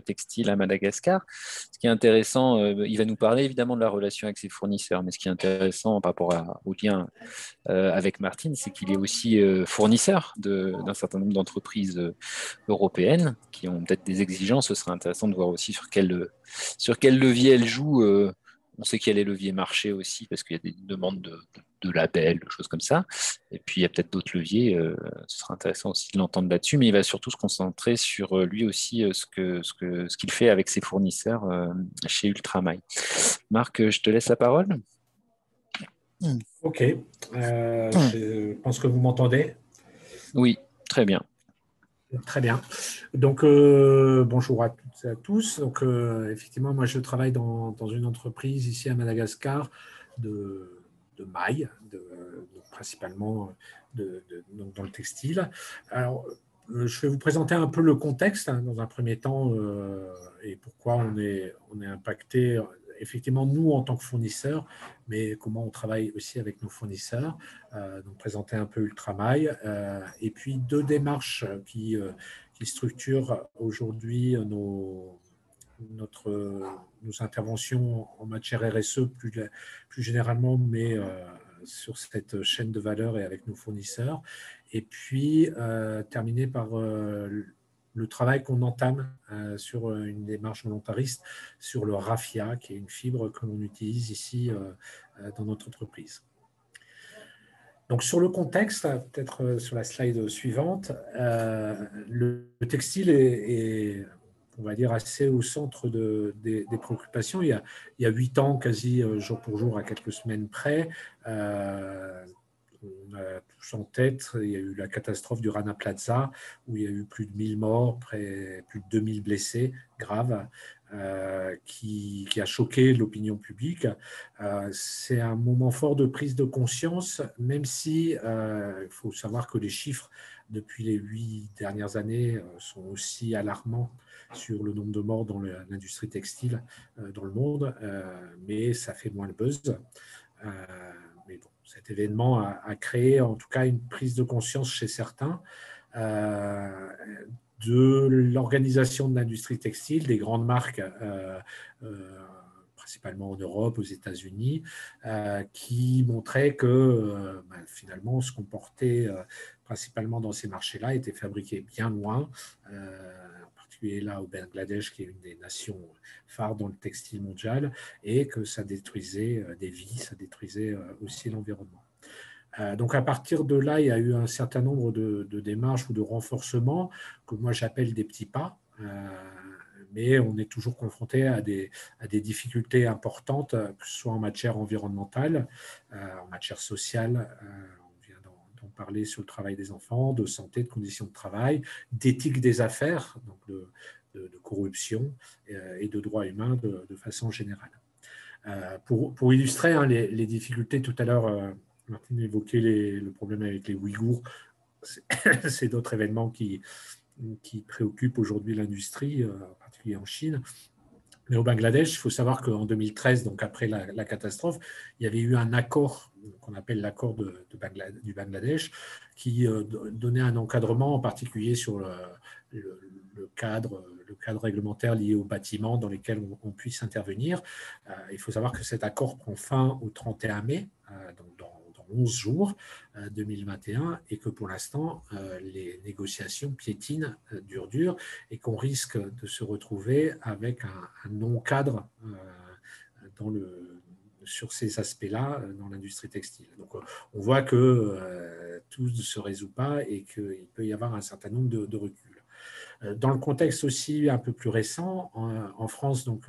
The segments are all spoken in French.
textile à Madagascar. Ce qui est intéressant, il va nous parler évidemment de la relation avec ses fournisseurs, mais ce qui est intéressant par rapport au lien avec Martine, c'est qu'il est aussi fournisseur d'un certain nombre d'entreprises européennes qui ont peut-être des exigences. Ce serait intéressant de voir aussi sur quel levier elles jouent. On sait qu'il y a les leviers marché aussi, parce qu'il y a des demandes de labels, de choses comme ça. Et puis, il y a peut-être d'autres leviers. Ce sera intéressant aussi de l'entendre là-dessus, mais il va surtout se concentrer sur lui aussi, ce qu'il fait avec ses fournisseurs chez Ultramail. Marc, je te laisse la parole. Ok, je pense que vous m'entendez. Oui, très bien. Très bien. Donc, bonjour à toutes et à tous. Donc, effectivement, moi, je travaille dans une entreprise ici à Madagascar de mailles, donc principalement donc dans le textile. Alors, je vais vous présenter un peu le contexte dans un premier temps et pourquoi on est impacté, effectivement, nous en tant que fournisseurs, mais comment on travaille aussi avec nos fournisseurs. Donc, présenter un peu Ultramail et puis deux démarches qui structurent aujourd'hui nos interventions en matière RSE plus généralement, mais sur cette chaîne de valeur et avec nos fournisseurs. Et puis, terminer par le travail qu'on entame sur une démarche volontariste sur le raffia, qui est une fibre que l'on utilise ici dans notre entreprise. Donc, sur le contexte, peut-être sur la slide suivante, le textile est, on va dire, assez au centre des préoccupations. Il y a 8 ans, quasi jour pour jour, à quelques semaines près, on a tous en tête, il y a eu la catastrophe du Rana Plaza, où il y a eu plus de 1000 morts, plus de 2000 blessés graves, qui a choqué l'opinion publique. C'est un moment fort de prise de conscience, même si il faut savoir que les chiffres depuis les 8 dernières années sont aussi alarmants sur le nombre de morts dans l'industrie textile dans le monde, mais ça fait moins le buzz. Mais bon, cet événement a créé en tout cas une prise de conscience chez certains de l'organisation de l'industrie textile, des grandes marques, principalement en Europe, aux États-Unis, qui montraient que finalement, ce qu'on portait principalement dans ces marchés-là était fabriqué bien loin, en particulier là au Bangladesh, qui est une des nations phares dans le textile mondial, et que ça détruisait des vies, ça détruisait aussi l'environnement. Donc, à partir de là, il y a eu un certain nombre de démarches ou de renforcements que moi j'appelle des petits pas, mais on est toujours confronté à des difficultés importantes, que ce soit en matière environnementale, en matière sociale, on vient d'en parler sur le travail des enfants, de santé, de conditions de travail, d'éthique des affaires, donc de corruption et de droits humains de façon générale. Pour illustrer les difficultés, tout à l'heure, Martine évoquait le problème avec les Ouïghours. C'est d'autres événements qui préoccupent aujourd'hui l'industrie, en particulier en Chine. Mais au Bangladesh, il faut savoir qu'en 2013, donc après la catastrophe, il y avait eu un accord qu'on appelle l'accord du Bangladesh, qui donnait un encadrement en particulier sur le cadre réglementaire lié aux bâtiments dans lesquels on puisse intervenir. Il faut savoir que cet accord prend fin au 31 mai, donc dans 11 jours 2021, et que pour l'instant, les négociations piétinent dur, et qu'on risque de se retrouver avec un non-cadre sur ces aspects-là dans l'industrie textile. Donc, on voit que tout ne se résout pas et qu'il peut y avoir un certain nombre de reculs. Dans le contexte aussi un peu plus récent, en France, donc,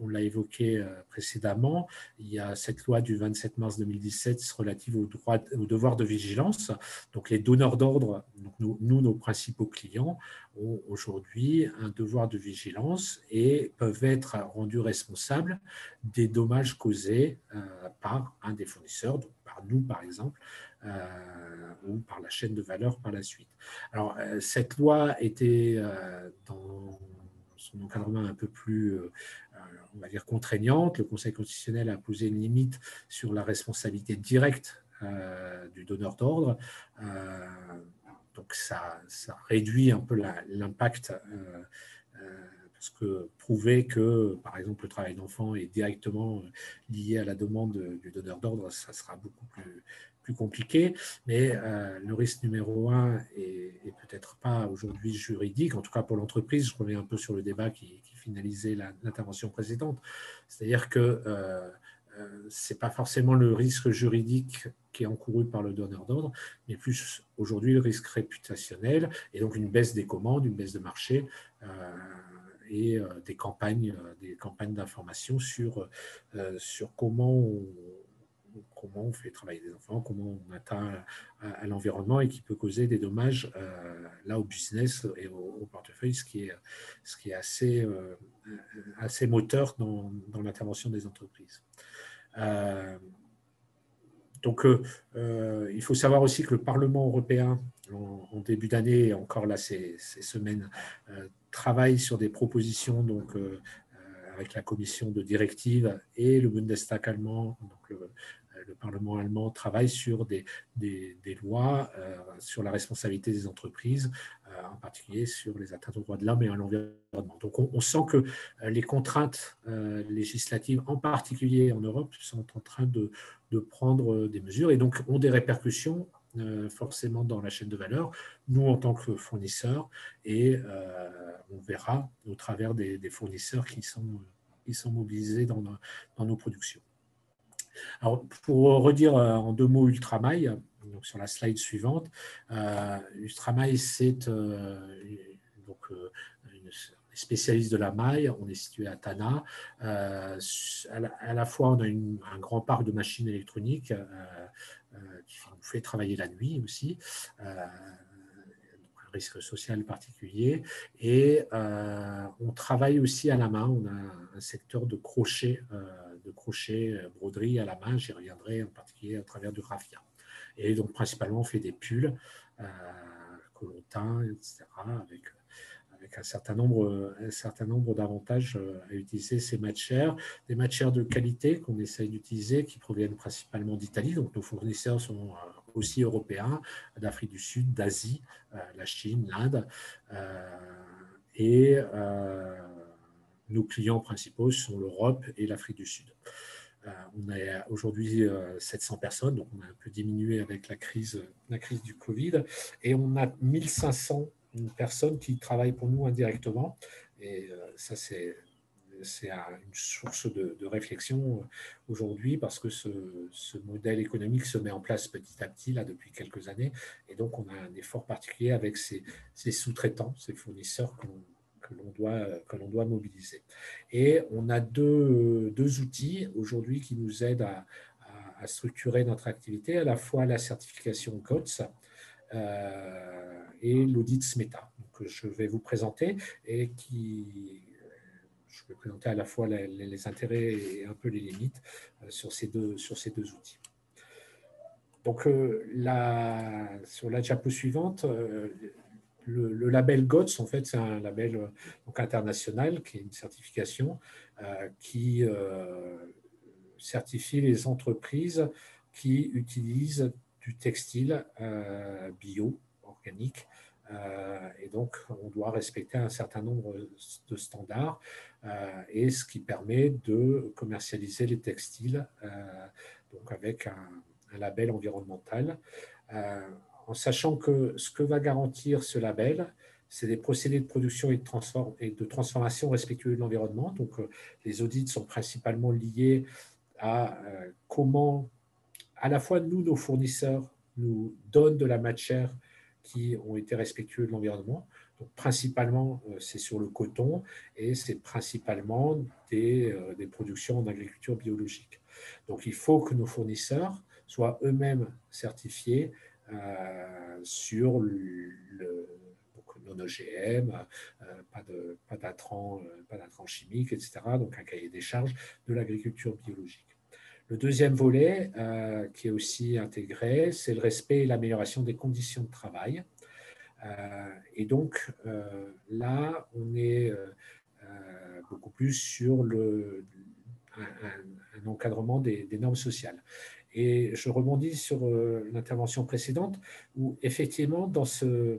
on l'a évoqué précédemment, il y a cette loi du 27 mars 2017 relative au devoir de vigilance. Donc, les donneurs d'ordre, nos principaux clients, ont aujourd'hui un devoir de vigilance et peuvent être rendus responsables des dommages causés par un des fournisseurs, donc par nous par exemple, ou par la chaîne de valeur par la suite. Alors, cette loi était dans son encadrement un peu plus, on va dire, contraignante. Le Conseil constitutionnel a posé une limite sur la responsabilité directe du donneur d'ordre. Donc, ça réduit un peu l'impact parce que prouver que, par exemple, le travail d'enfant est directement lié à la demande du donneur d'ordre, ça sera beaucoup plus compliqué. Mais le risque numéro un est peut-être pas aujourd'hui juridique, en tout cas pour l'entreprise. Je reviens un peu sur le débat qui finalisait l'intervention précédente. C'est-à-dire que ce n'est pas forcément le risque juridique qui est encouru par le donneur d'ordre, mais plus aujourd'hui le risque réputationnel, et donc une baisse des commandes, une baisse de marché, et des campagnes d'information sur comment on fait travailler les enfants, comment on atteint à l'environnement et qui peut causer des dommages là au business et au portefeuille, ce qui est assez moteur dans l'intervention des entreprises. Donc, il faut savoir aussi que le Parlement européen, en début d'année, et encore là ces semaines, travaille sur des propositions donc, avec la commission de directive, et le Bundestag allemand, donc le Parlement allemand, travaille sur des lois sur la responsabilité des entreprises, en particulier sur les atteintes aux droits de l'homme et à l'environnement. Donc on sent que les contraintes législatives, en particulier en Europe, sont en train de prendre des mesures et donc ont des répercussions forcément dans la chaîne de valeur, nous en tant que fournisseurs, et on verra au travers des fournisseurs qui sont mobilisés dans nos productions. Alors, pour redire en 2 mots Ultramail, donc sur la slide suivante, Ultramail, c'est une spécialiste de la maille. On est situé à Tana. À la fois, on a un grand parc de machines électroniques qui nous fait travailler la nuit aussi. Un risque social particulier, et on travaille aussi à la main. On a un secteur de crochet, broderie à la main. J'y reviendrai en particulier à travers du raffia. Et donc principalement on fait des pulls que l'on teint, etc., avec un certain nombre d'avantages à utiliser ces matières, des matières de qualité qu'on essaye d'utiliser, qui proviennent principalement d'Italie. Donc nos fournisseurs sont aussi européens, d'Afrique du Sud, d'Asie, la Chine, l'Inde, et nos clients principaux sont l'Europe et l'Afrique du Sud. On a aujourd'hui 700 personnes, donc on a un peu diminué avec la crise du Covid, et on a 1500 personnes qui travaillent pour nous indirectement, et ça c'est une source de réflexion aujourd'hui, parce que ce modèle économique se met en place petit à petit là depuis quelques années, et donc on a un effort particulier avec ces sous-traitants, ces fournisseurs que l'on doit mobiliser. Et on a deux outils aujourd'hui qui nous aident à structurer notre activité, à la fois la certification GOTS et l'audit SMETA, que je vais vous présenter, et je vais présenter à la fois les intérêts et un peu les limites sur ces deux outils. Donc, sur la diapo suivante, le label GOTS, en fait, c'est un label donc international qui est une certification qui certifie les entreprises qui utilisent du textile bio, organique, et donc on doit respecter un certain nombre de standards, et ce qui permet de commercialiser les textiles donc avec un label environnemental, en sachant que ce que va garantir ce label, c'est des procédés de production et de transformation respectueux de l'environnement. Donc, les audits sont principalement liés à comment, à la fois nous, nos fournisseurs, nous donnent de la matière qui ont été respectueux de l'environnement. Donc, principalement, c'est sur le coton, et c'est principalement des productions en agriculture biologique. Donc, il faut que nos fournisseurs soient eux-mêmes certifiés sur non-OGM, pas d'intrants chimiques, etc. Donc, un cahier des charges de l'agriculture biologique. Le deuxième volet qui est aussi intégré, c'est le respect et l'amélioration des conditions de travail. Et donc, là, on est beaucoup plus sur un encadrement des normes sociales. Et je rebondis sur l'intervention précédente, où effectivement, dans ce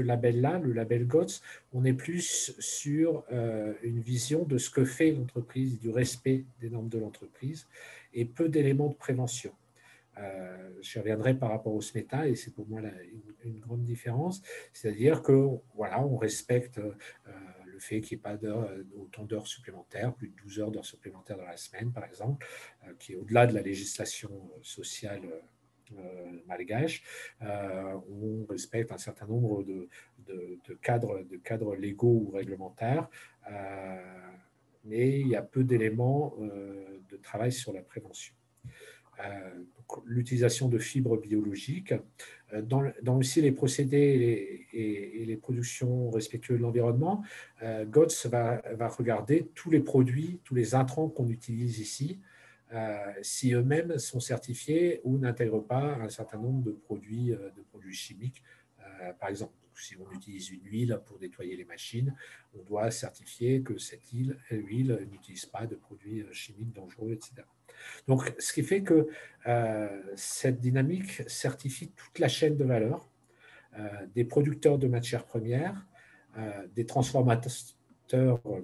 label-là, le label GOTS, on est plus sur une vision de ce que fait l'entreprise, du respect des normes de l'entreprise, et peu d'éléments de prévention. J'y reviendrai par rapport au SMETA, et c'est pour moi une grande différence, c'est-à-dire que voilà, on respecte le fait qu'il n'y ait pas autant d'heures supplémentaires, plus de 12 heures d'heures supplémentaires dans la semaine, par exemple, qui est au-delà de la législation sociale malgache. On respecte un certain nombre de cadres légaux ou réglementaires, mais il y a peu d'éléments de travail sur la prévention. L'utilisation de fibres biologiques, dans aussi les procédés et les productions respectueuses de l'environnement. GOTS va regarder tous les produits, tous les intrants qu'on utilise ici, si eux-mêmes sont certifiés ou n'intègrent pas un certain nombre de produits chimiques. Par exemple, si on utilise une huile pour nettoyer les machines, on doit certifier que cette huile n'utilise pas de produits chimiques dangereux, etc. Donc, ce qui fait que cette dynamique certifie toute la chaîne de valeur, des producteurs de matières premières, des transformateurs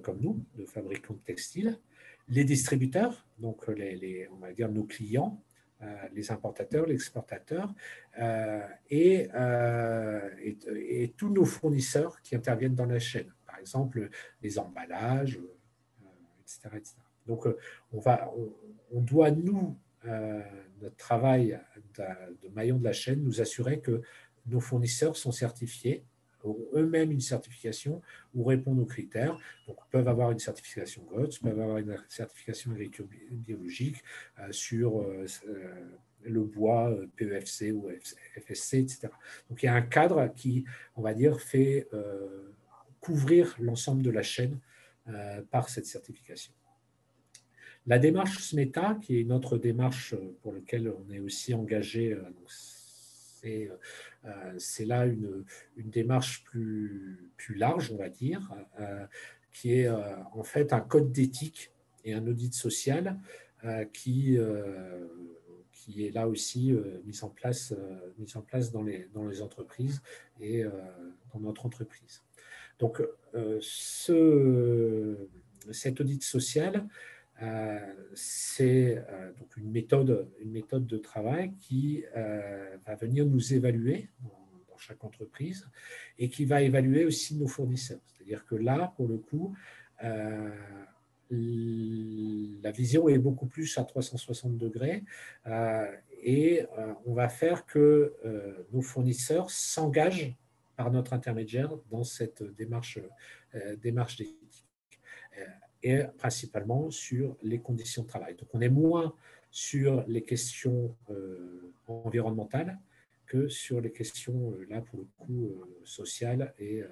comme nous, de fabricants de textiles, les distributeurs, donc on va dire nos clients, les importateurs, les exportateurs, et tous nos fournisseurs qui interviennent dans la chaîne. Par exemple, les emballages, etc., etc. Donc, on doit, nous, notre travail de maillon de la chaîne, nous assurer que nos fournisseurs sont certifiés, ont eux-mêmes une certification ou répondent aux critères. Donc, peuvent avoir une certification GOTS, peuvent avoir une certification agriculture biologique sur le bois, PEFC ou FSC, etc. Donc, il y a un cadre qui, on va dire, fait couvrir l'ensemble de la chaîne par cette certification. La démarche SMETA, qui est une autre démarche pour laquelle on est aussi engagé, c'est là une démarche plus large, on va dire, qui est en fait un code d'éthique et un audit social qui est là aussi mis en place dans les entreprises et dans notre entreprise. Donc, cet audit social, c'est donc une méthode de travail qui va venir nous évaluer dans chaque entreprise et qui va évaluer aussi nos fournisseurs. C'est-à-dire que là, pour le coup, la vision est beaucoup plus à 360 degrés et on va faire que nos fournisseurs s'engagent par notre intermédiaire dans cette démarche d'éthique. Et principalement sur les conditions de travail. Donc, on est moins sur les questions environnementales que sur les questions, là, pour le coup, sociales et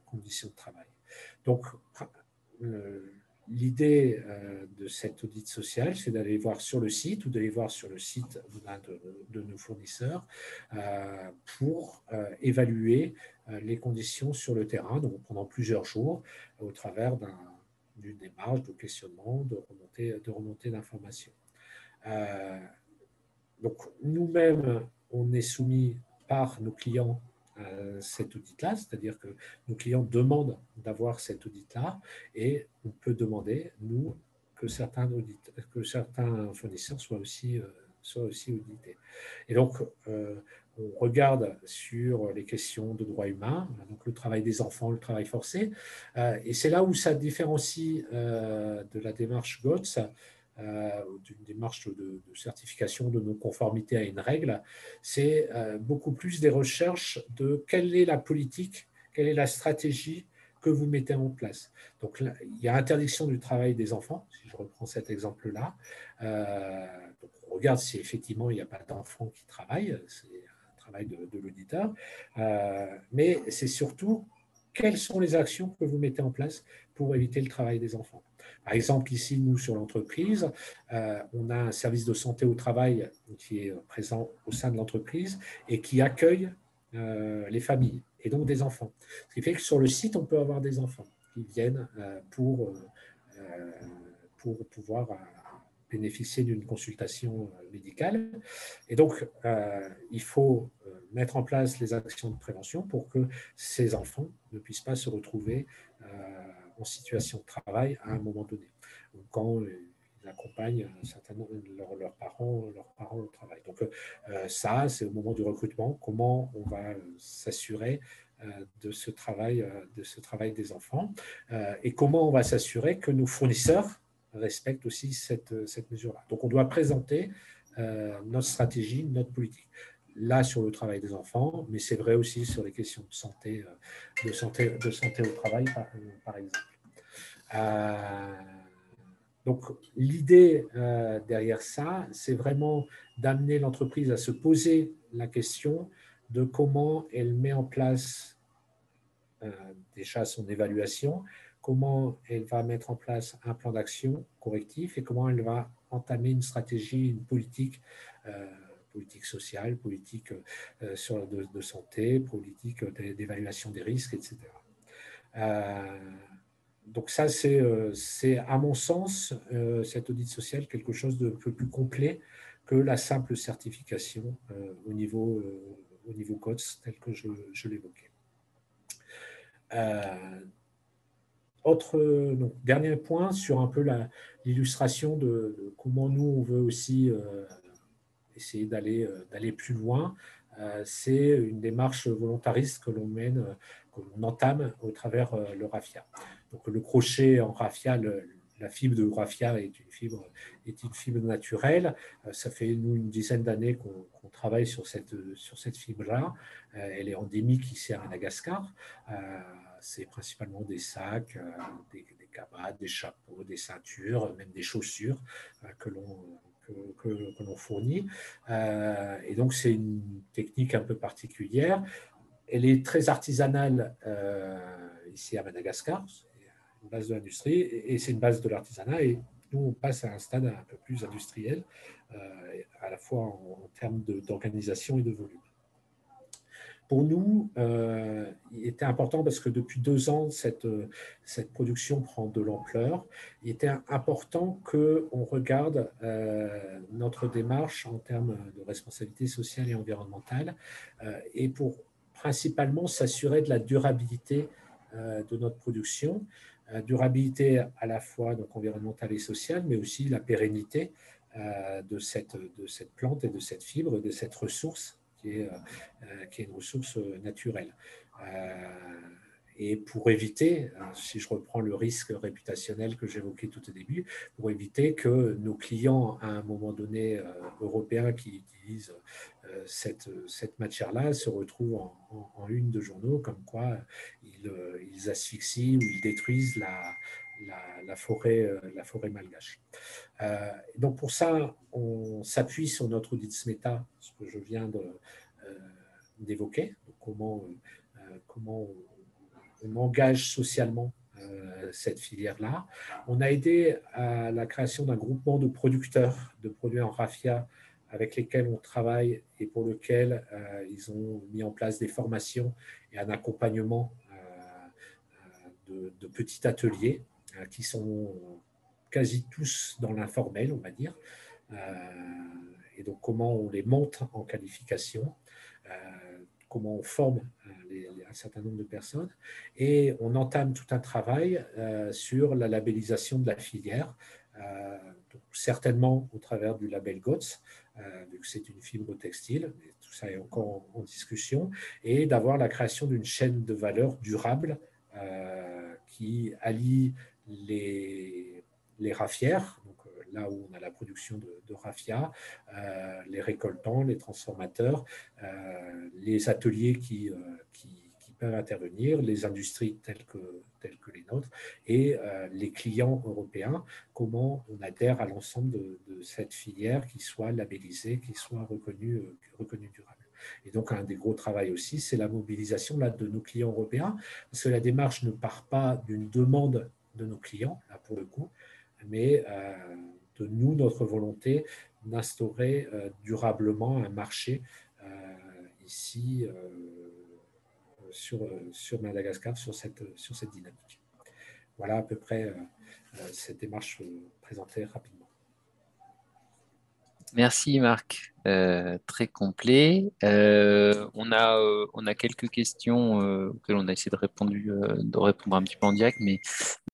conditions de travail. Donc, l'idée de cet audit social, c'est d'aller voir sur le site ou d'aller voir sur le site de nos fournisseurs pour évaluer les conditions sur le terrain, donc pendant plusieurs jours, au travers d'une démarche de questionnement, de remontée d'informations. Donc, nous-mêmes, on est soumis par nos clients à cet audit-là, c'est-à-dire que nos clients demandent d'avoir cet audit-là et on peut demander, nous, que certains fournisseurs soient aussi audités. Et donc, on regarde sur les questions de droits humains, donc le travail des enfants, le travail forcé, et c'est là où ça différencie de la démarche GOTS, d'une démarche de certification de non-conformité à une règle, c'est beaucoup plus des recherches de quelle est la politique, quelle est la stratégie que vous mettez en place. Donc, là, il y a interdiction du travail des enfants, si je reprends cet exemple-là. Donc, on regarde si effectivement il n'y a pas d'enfants qui travaillent, c'est un travail de l'auditeur, mais c'est surtout quelles sont les actions que vous mettez en place pour éviter le travail des enfants. Par exemple, ici, nous, sur l'entreprise, on a un service de santé au travail qui est présent au sein de l'entreprise et qui accueille les familles et donc des enfants. Ce qui fait que sur le site, on peut avoir des enfants qui viennent pour pouvoir bénéficier d'une consultation médicale. Et donc, il faut mettre en place les actions de prévention pour que ces enfants ne puissent pas se retrouver en situation de travail à un moment donné, ou quand ils accompagnent leurs parents au travail. Donc ça, c'est au moment du recrutement, comment on va s'assurer de ce travail des enfants et comment on va s'assurer que nos fournisseurs respectent aussi cette mesure-là. Donc on doit présenter notre stratégie, notre politique. Là, sur le travail des enfants, mais c'est vrai aussi sur les questions de santé au travail, par exemple. Donc, l'idée derrière ça, c'est vraiment d'amener l'entreprise à se poser la question de comment elle met en place déjà son évaluation, comment elle va mettre en place un plan d'action correctif et comment elle va entamer une stratégie, une politique, politique sociale, politique de santé, politique d'évaluation des risques, etc. Donc ça, c'est à mon sens, cet audit social, quelque chose de peu plus complet que la simple certification au niveau COTS, tel que je l'évoquais. Donc, dernier point sur un peu l'illustration de comment nous, on veut aussi essayer d'aller plus loin. C'est une démarche volontariste que l'on mène, que l'on entame au travers le raffia. Donc, le crochet en raffia, la fibre de raffia est une fibre naturelle. Ça fait, nous, une dizaine d'années qu'on travaille sur cette fibre-là. Elle est endémique ici à Madagascar. C'est principalement des sacs, des cabas, des chapeaux, des ceintures, même des chaussures que l'on fournit. Et donc, c'est une technique un peu particulière. Elle est très artisanale ici à Madagascar. C'est une base de l'industrie et c'est une base de l'artisanat. Et nous, on passe à un stade un peu plus industriel, à la fois en termes d'organisation et de volume. Pour nous, il était important parce que depuis 2 ans, cette production prend de l'ampleur. Il était important qu'on regarde notre démarche en termes de responsabilité sociale et environnementale et pour principalement s'assurer de la durabilité de notre production, durabilité à la fois donc, environnementale et sociale, mais aussi la pérennité de cette plante et de cette fibre, de cette ressource qui est une ressource naturelle. Et pour éviter, si je reprends le risque réputationnel que j'évoquais tout au début, pour éviter que nos clients, à un moment donné, européens qui utilisent cette matière-là, se retrouvent en une de journaux, comme quoi ils asphyxient ou ils détruisent la forêt malgache. Donc pour ça, on s'appuie sur notre audit SMETA, ce que je viens d'évoquer, comment on engage socialement cette filière-là. On a aidé à la création d'un groupement de producteurs de produits en raffia avec lesquels on travaille et pour lequel ils ont mis en place des formations et un accompagnement de petits ateliers qui sont quasi tous dans l'informel, on va dire. Et donc, comment on les monte en qualification, comment on forme un certain nombre de personnes. Et on entame tout un travail sur la labellisation de la filière, donc certainement au travers du label GOTS, vu que c'est une fibre textile, mais tout ça est encore en discussion, et d'avoir la création d'une chaîne de valeur durable qui allie les raffières, donc là où on a la production de raffia, les récoltants, les transformateurs, les ateliers qui peuvent intervenir, les industries telles que les nôtres et les clients européens, comment on adhère à l'ensemble de cette filière qui soit labellisée, qui soit reconnue durable. Et donc, un des gros travaux aussi, c'est la mobilisation là, de nos clients européens, parce que la démarche ne part pas d'une demande de nos clients, là pour le coup, mais de nous, notre volonté d'instaurer durablement un marché ici sur Madagascar, sur cette dynamique. Voilà à peu près cette démarche présentée rapidement. Merci Marc. Très complet. On a quelques questions auxquelles on a essayé de répondre un petit peu en direct, mais